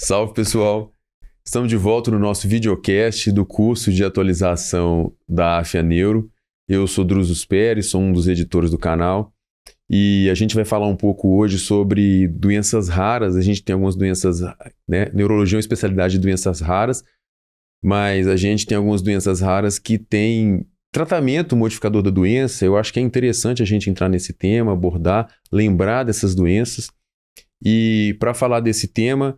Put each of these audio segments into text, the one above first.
Salve, pessoal! Estamos de volta no nosso videocast do curso de atualização da AFIA Neuro. Eu sou Drusus Pérez, sou um dos editores do canal e a gente vai falar um pouco hoje sobre doenças raras. A gente tem algumas doenças, né? Neurologia é uma especialidade de doenças raras, mas a gente tem algumas doenças raras que têm tratamento modificador da doença. Eu acho que é interessante a gente entrar nesse tema, abordar, lembrar dessas doenças. E para falar desse tema,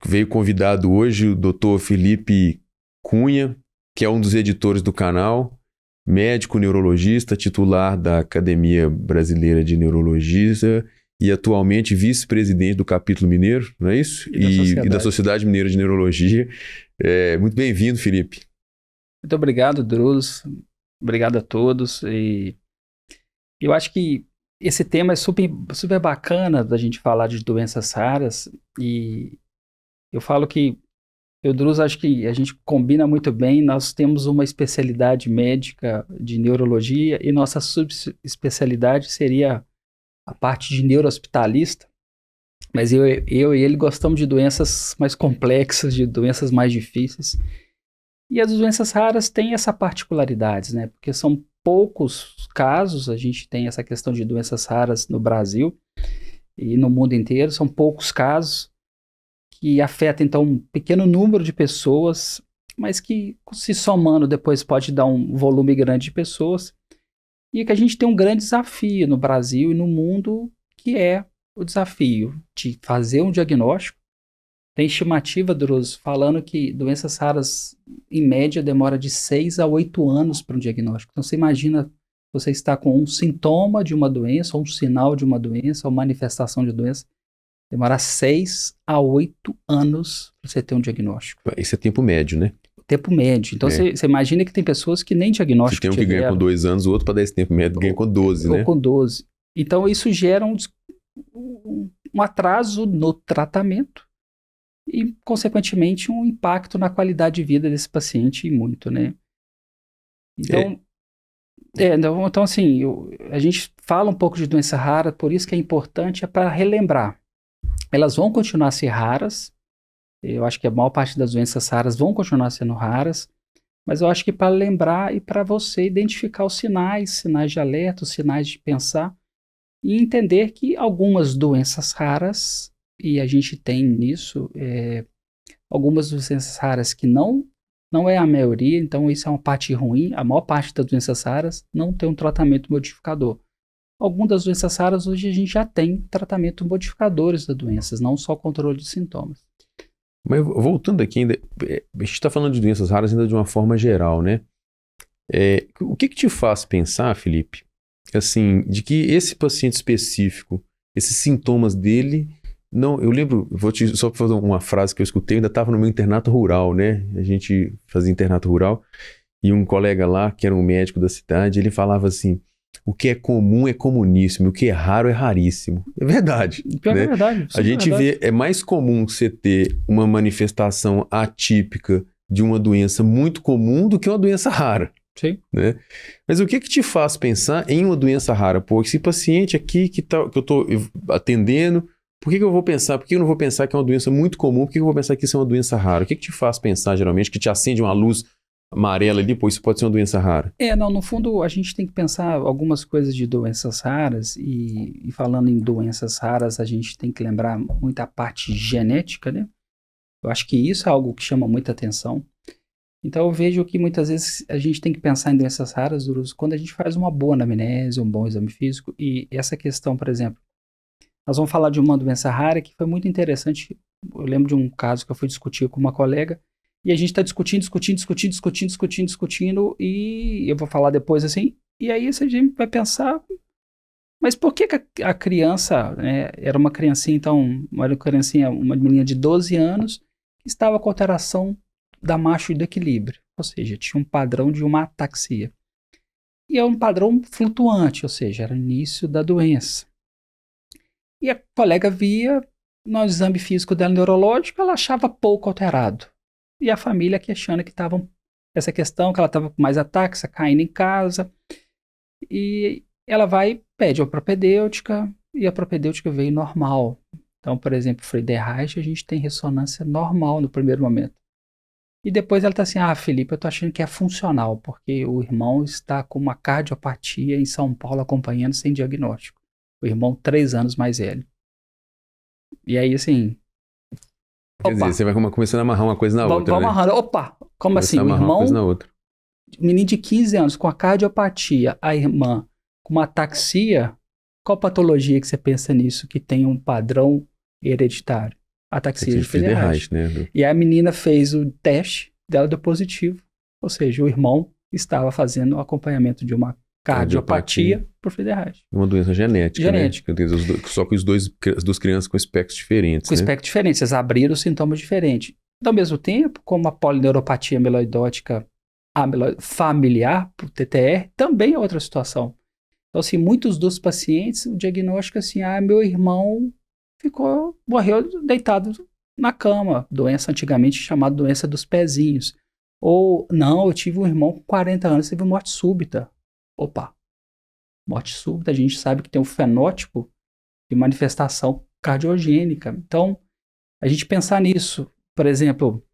veio convidado hoje o Dr. Felipe Cunha, que é um dos editores do canal, médico neurologista, titular da Academia Brasileira de Neurologia e atualmente vice-presidente do Capítulo Mineiro, não é isso? E da Sociedade Mineira de Neurologia. Muito bem-vindo, Felipe. Muito obrigado, Drus. Obrigado a todos. E eu acho que esse tema é super, super bacana da gente falar de doenças raras. E eu falo que eu, Drus, acho que a gente combina muito bem. Nós temos uma especialidade médica de neurologia e nossa subespecialidade seria a parte de neurohospitalista. Mas eu e ele gostamos de doenças mais complexas, de doenças mais difíceis. E as doenças raras têm essa particularidade, né? Porque são poucos casos, a gente tem essa questão de doenças raras no Brasil e no mundo inteiro, são poucos casos que afetam, então, um pequeno número de pessoas, mas que, se somando, depois pode dar um volume grande de pessoas. E que a gente tem um grande desafio no Brasil e no mundo, que é o desafio de fazer um diagnóstico. Tem estimativa, Drus, falando que doenças raras, em média, demora de 6 a 8 anos para um diagnóstico. Então, você imagina, você está com um sintoma de uma doença, ou um sinal de uma doença, ou manifestação de doença, demora 6 a 8 anos para você ter um diagnóstico. Esse é tempo médio, né? Tempo médio. Então, você imagina que tem pessoas que nem diagnóstico tiveram. Se tem um que ganha com 2 anos, o outro para dar esse tempo médio ganha com 12, né? Ou com 12. Então, isso gera um atraso no tratamento e, consequentemente, um impacto na qualidade de vida desse paciente e muito, né? Então, então assim, a gente fala um pouco de doença rara, por isso que é importante, é para relembrar. Elas vão continuar a ser raras, eu acho que a maior parte das doenças raras vão continuar sendo raras, mas eu acho que para lembrar e para você identificar os sinais de alerta, os sinais de pensar, e entender que algumas doenças raras, e a gente tem nisso, algumas doenças raras que não é a maioria, então isso é uma parte ruim. A maior parte das doenças raras não tem um tratamento modificador. Algumas das doenças raras hoje a gente já tem tratamento modificadores das doenças, não só controle de sintomas. Mas voltando aqui ainda, a gente está falando de doenças raras ainda de uma forma geral, né? O que te faz pensar, Felipe, assim, de que esse paciente específico, esses sintomas dele, não, eu lembro, só para fazer uma frase que eu escutei, eu ainda estava no meu internato rural, né? A gente fazia internato rural e um colega lá, que era um médico da cidade, ele falava assim: o que é comum é comuníssimo, o que é raro é raríssimo. É verdade. Pior né? É verdade. A gente vê, é mais comum você ter uma manifestação atípica de uma doença muito comum do que uma doença rara. Sim. Né? Mas o que te faz pensar em uma doença rara? Pô, esse paciente aqui que eu estou atendendo, por que eu vou pensar? Por que eu não vou pensar que é uma doença muito comum? Por que eu vou pensar que isso é uma doença rara? O que te faz pensar, geralmente, que te acende uma luz amarela ali? Pô, isso pode ser uma doença rara. No fundo, a gente tem que pensar algumas coisas de doenças raras e falando em doenças raras, a gente tem que lembrar muito a parte genética, né? Eu acho que isso é algo que chama muita atenção. Então, eu vejo que muitas vezes a gente tem que pensar em doenças raras, quando a gente faz uma boa anamnese, um bom exame físico. E essa questão, por exemplo, nós vamos falar de uma doença rara que foi muito interessante. Eu lembro de um caso que eu fui discutir com uma colega e a gente está discutindo, e eu vou falar depois assim, e aí a gente vai pensar, mas por que a criança, né, era uma criancinha, então, uma menina de 12 anos, que estava com alteração da marcha do equilíbrio, ou seja, tinha um padrão de uma ataxia. E é um padrão flutuante, ou seja, era o início da doença. E a colega via, no exame físico dela neurológico, ela achava pouco alterado. E a família questionando que estava essa questão, que ela estava com mais ataxia, caindo em casa. E ela vai, pede a propedêutica, e a propedêutica veio normal. Então, por exemplo, Friedreich, a gente tem ressonância normal no primeiro momento. E depois ela está assim, Felipe, eu estou achando que é funcional, porque o irmão está com uma cardiopatia em São Paulo acompanhando sem diagnóstico. O irmão 3 anos mais velho. E aí, assim... Quer dizer, você vai começando a amarrar uma coisa na outra, Vamos amarrando. Opa, como começando assim? a O amarrar uma irmão, coisa na outra. menino de 15 anos com a cardiopatia, a irmã com uma ataxia, qual patologia que você pensa nisso que tem um padrão hereditário? Ataxia de Friedreich. Né? E a menina fez o teste, dela deu positivo. Ou seja, o irmão estava fazendo o acompanhamento de uma cardiopatia por Friedreich. Uma doença genética. Né? Só que as duas crianças com espectros diferentes. Com espectros diferentes, eles abriram sintomas diferentes. Ao mesmo tempo, como a polineuropatia amiloidótica familiar, por TTR, também é outra situação. Então, assim, muitos dos pacientes, o diagnóstico é assim, meu irmão morreu deitado na cama, doença antigamente chamada doença dos pezinhos. Ou, não, eu tive um irmão com 40 anos, teve morte súbita. Opa, morte súbita, a gente sabe que tem um fenótipo de manifestação cardiogênica. Então, a gente pensar nisso, por exemplo,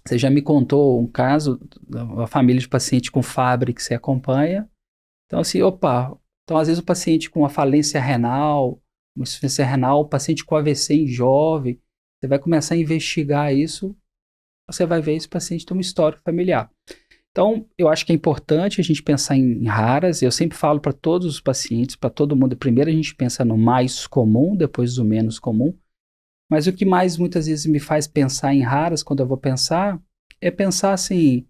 você já me contou um caso, uma família de paciente com Fabry que você acompanha. Então, assim, então às vezes o paciente com uma falência renal, uma insuficiência renal, paciente com AVC em jovem, você vai começar a investigar isso, você vai ver esse paciente tem um histórico familiar. Então, eu acho que é importante a gente pensar em raras. Eu sempre falo para todos os pacientes, para todo mundo, primeiro a gente pensa no mais comum, depois no menos comum. Mas o que mais muitas vezes me faz pensar em raras, quando eu vou pensar, é pensar assim,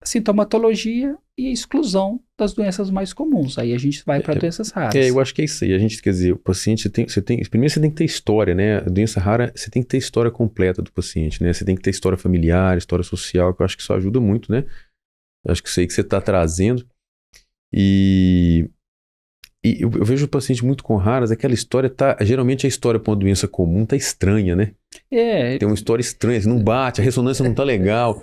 sintomatologia e exclusão das doenças mais comuns. Aí a gente vai para doenças raras. Eu acho que é isso aí. A gente, quer dizer, o paciente, primeiro você tem que ter história, né? A doença rara, você tem que ter história completa do paciente, né? Você tem que ter história familiar, história social, que eu acho que isso ajuda muito, né? Eu acho que isso aí que você está trazendo. E eu vejo o paciente muito com raras, aquela história geralmente a história para uma doença comum tá estranha, né? Tem uma história estranha, não bate, a ressonância não tá legal.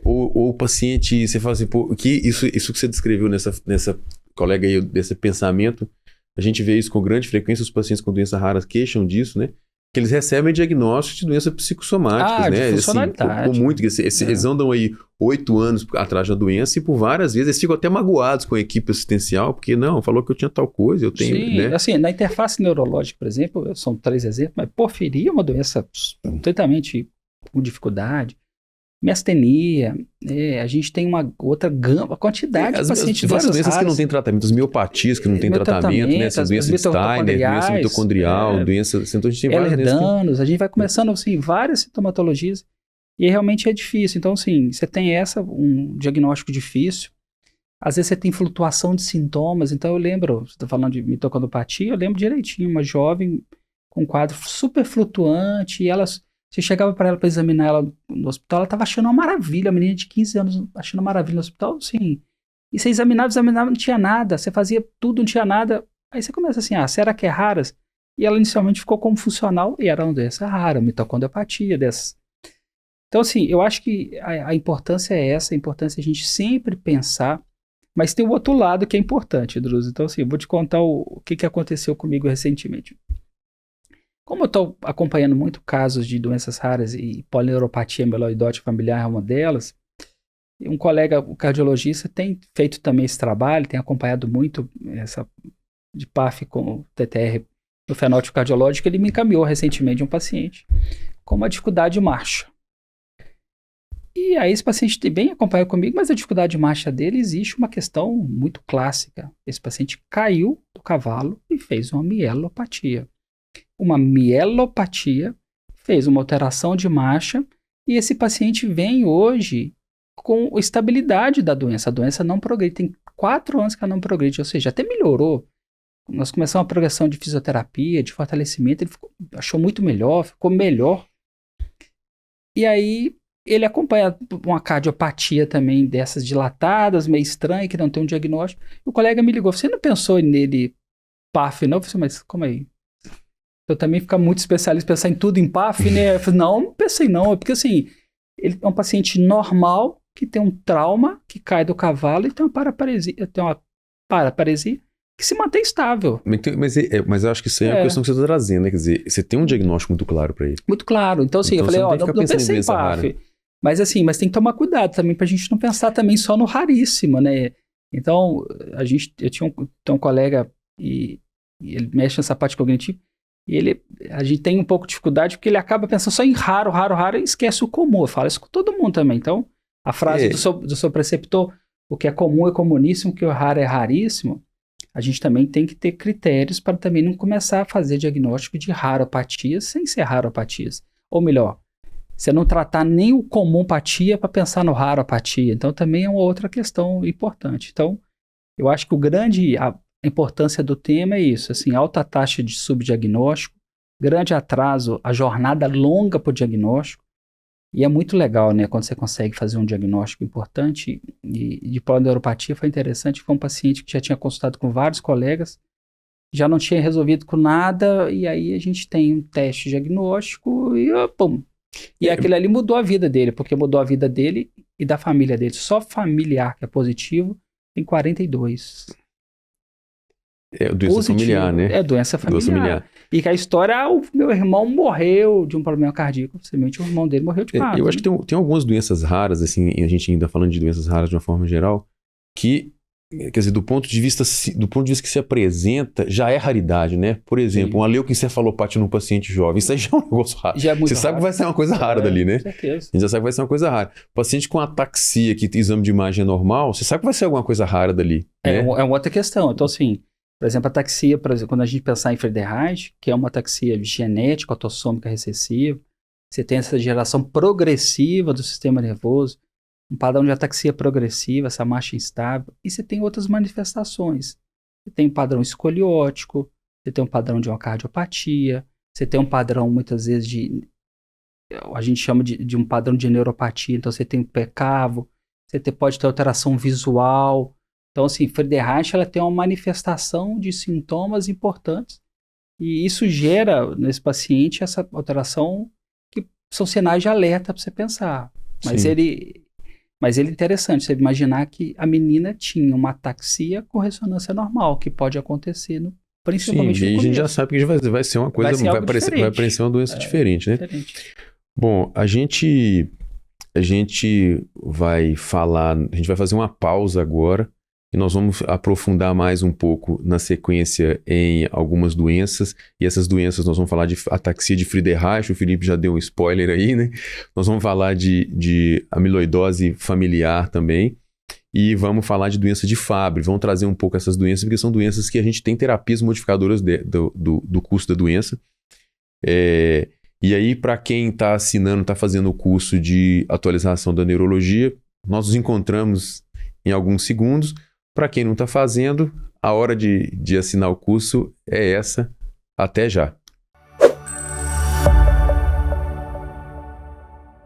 Ou o paciente, você fala assim, pô, isso que você descreveu nessa colega aí, desse pensamento, a gente vê isso com grande frequência, os pacientes com doenças raras queixam disso, né? Que eles recebem diagnósticos de doenças psicossomáticas, né? De funcionalidade. Assim, muito, eles andam aí 8 anos atrás da doença e por várias vezes eles ficam até magoados com a equipe assistencial, porque não, falou que eu tinha tal coisa, eu tenho... Sim, né? assim, na interface neurológica, por exemplo, são 3 exemplos, mas porfiria é uma doença completamente com dificuldade. Miastenia, a gente tem uma outra gama, quantidade de pacientes várias doenças raras, que não têm tratamento, as miopatias que não têm tratamento, né? Essa doença Steiner, doença mitocondrial, doença... Então a gente tem várias Ehlers-Danlos, a gente vai começando, assim, várias sintomatologias e realmente é difícil. Então, assim, você tem um diagnóstico difícil, às vezes você tem flutuação de sintomas. Então eu lembro, você está falando de mitocondropatia, eu lembro direitinho, uma jovem com um quadro super flutuante, e você chegava para ela para examinar ela no hospital, ela estava achando uma maravilha, a menina de 15 anos achando uma maravilha no hospital, sim. E você examinava, não tinha nada, você fazia tudo, não tinha nada. Aí você começa assim, será que é raras? E ela inicialmente ficou como funcional, e era uma doença rara, mitocondropatia dessas. Então, assim, eu acho que a importância é essa, a importância é a gente sempre pensar, mas tem o outro lado que é importante, Druso. Então, assim, eu vou te contar o que aconteceu comigo recentemente. Como eu estou acompanhando muito casos de doenças raras e polineuropatia amiloidótica familiar é uma delas, um colega, o cardiologista, tem feito também esse trabalho, tem acompanhado muito essa de PAF com TTR no fenótipo cardiológico. Ele me encaminhou recentemente um paciente com uma dificuldade de marcha. E aí esse paciente bem acompanhado comigo, mas a dificuldade de marcha dele existe uma questão muito clássica. Esse paciente caiu do cavalo e fez uma mielopatia. Uma mielopatia fez uma alteração de marcha e esse paciente vem hoje com estabilidade da doença. A doença não progride, tem 4 anos que ela não progride, ou seja, até melhorou. Nós começamos a progressão de fisioterapia, de fortalecimento, ele achou muito melhor, ficou melhor. E aí ele acompanha uma cardiopatia também dessas dilatadas, meio estranha, que não tem um diagnóstico. E o colega me ligou, você não pensou nele PAF não? Eu falei, mas como aí? Eu também fico muito especialista, pensar em tudo em PAF, né? Eu falei, não pensei não, é porque assim, ele é um paciente normal, que tem um trauma, que cai do cavalo e tem uma paraparesia, que se mantém estável. Mas eu acho que isso aí é a questão que você está trazendo, né? Quer dizer, você tem um diagnóstico muito claro para ele. Muito claro. Então, assim, Então, eu falei, não pensei em PAF. Mas assim, mas tem que tomar cuidado também pra gente não pensar também só no raríssimo, né? Então, eu tinha um colega e ele mexe nessa parte cognitiva e a gente tem um pouco de dificuldade porque ele acaba pensando só em raro e esquece o comum. Eu falo isso com todo mundo também. Então, a frase do seu preceptor, o que é comum é comuníssimo, o que é raro é raríssimo, a gente também tem que ter critérios para também não começar a fazer diagnóstico de raropatias sem ser raropatias. Ou melhor, você não tratar nem o comum apatia para pensar no raro apatia. Então, também é uma outra questão importante. Então, eu acho que a importância do tema é isso, assim, alta taxa de subdiagnóstico, grande atraso, a jornada longa para o diagnóstico, e é muito legal, né, quando você consegue fazer um diagnóstico importante, e de polineuropatia foi interessante, foi um paciente que já tinha consultado com vários colegas, já não tinha resolvido com nada, e aí a gente tem um teste diagnóstico e pum. E aquilo ali mudou a vida dele, porque mudou a vida dele e da família dele. Só familiar que é positivo tem 42. É doença familiar, né? É doença familiar. E que a história, o meu irmão morreu de um problema cardíaco. Simplesmente o irmão dele morreu de parto. Eu acho que tem algumas doenças raras, assim, e a gente ainda falando de doenças raras de uma forma geral, que, quer dizer, do ponto de vista que se apresenta, já é raridade, né? Por exemplo, uma leucoencefalopatia num paciente jovem, isso aí já é um negócio raro. Já é muito Você sabe que vai ser uma coisa rara dali, né? Com certeza. A gente já sabe que vai ser uma coisa rara. Paciente com ataxia, que exame de imagem é normal, você sabe que vai ser alguma coisa rara dali. É né? uma outra questão. Então, assim, por exemplo, a ataxia, quando a gente pensar em Friedreich, que é uma ataxia genética, autossômica recessiva, você tem essa geração progressiva do sistema nervoso, um padrão de ataxia progressiva, essa marcha instável, e você tem outras manifestações. Você tem um padrão escoliótico, você tem um padrão de uma cardiopatia, você tem um padrão, muitas vezes, a gente chama de um padrão de neuropatia, então você tem um pé cavo, pode ter alteração visual. Então, assim, Friedreich, ela tem uma manifestação de sintomas importantes, e isso gera, nesse paciente, essa alteração que são sinais de alerta para você pensar. Mas é interessante você imaginar que a menina tinha uma ataxia com ressonância normal, que pode acontecer principalmente no começo. E a gente já sabe que vai ser uma coisa, vai parecer uma doença diferente, né? Diferente. Bom, a gente vai fazer uma pausa agora e nós vamos aprofundar mais um pouco na sequência em algumas doenças, e essas doenças nós vamos falar de ataxia de Friedreich, o Felipe já deu um spoiler aí, né? Nós vamos falar de amiloidose familiar também, e vamos falar de doença de Fabry, vamos trazer um pouco essas doenças, porque são doenças que a gente tem terapias modificadoras do curso da doença. E aí, para quem está assinando, está fazendo o curso de atualização da neurologia, nós nos encontramos em alguns segundos. Para quem não está fazendo, a hora de assinar o curso é essa. Até já!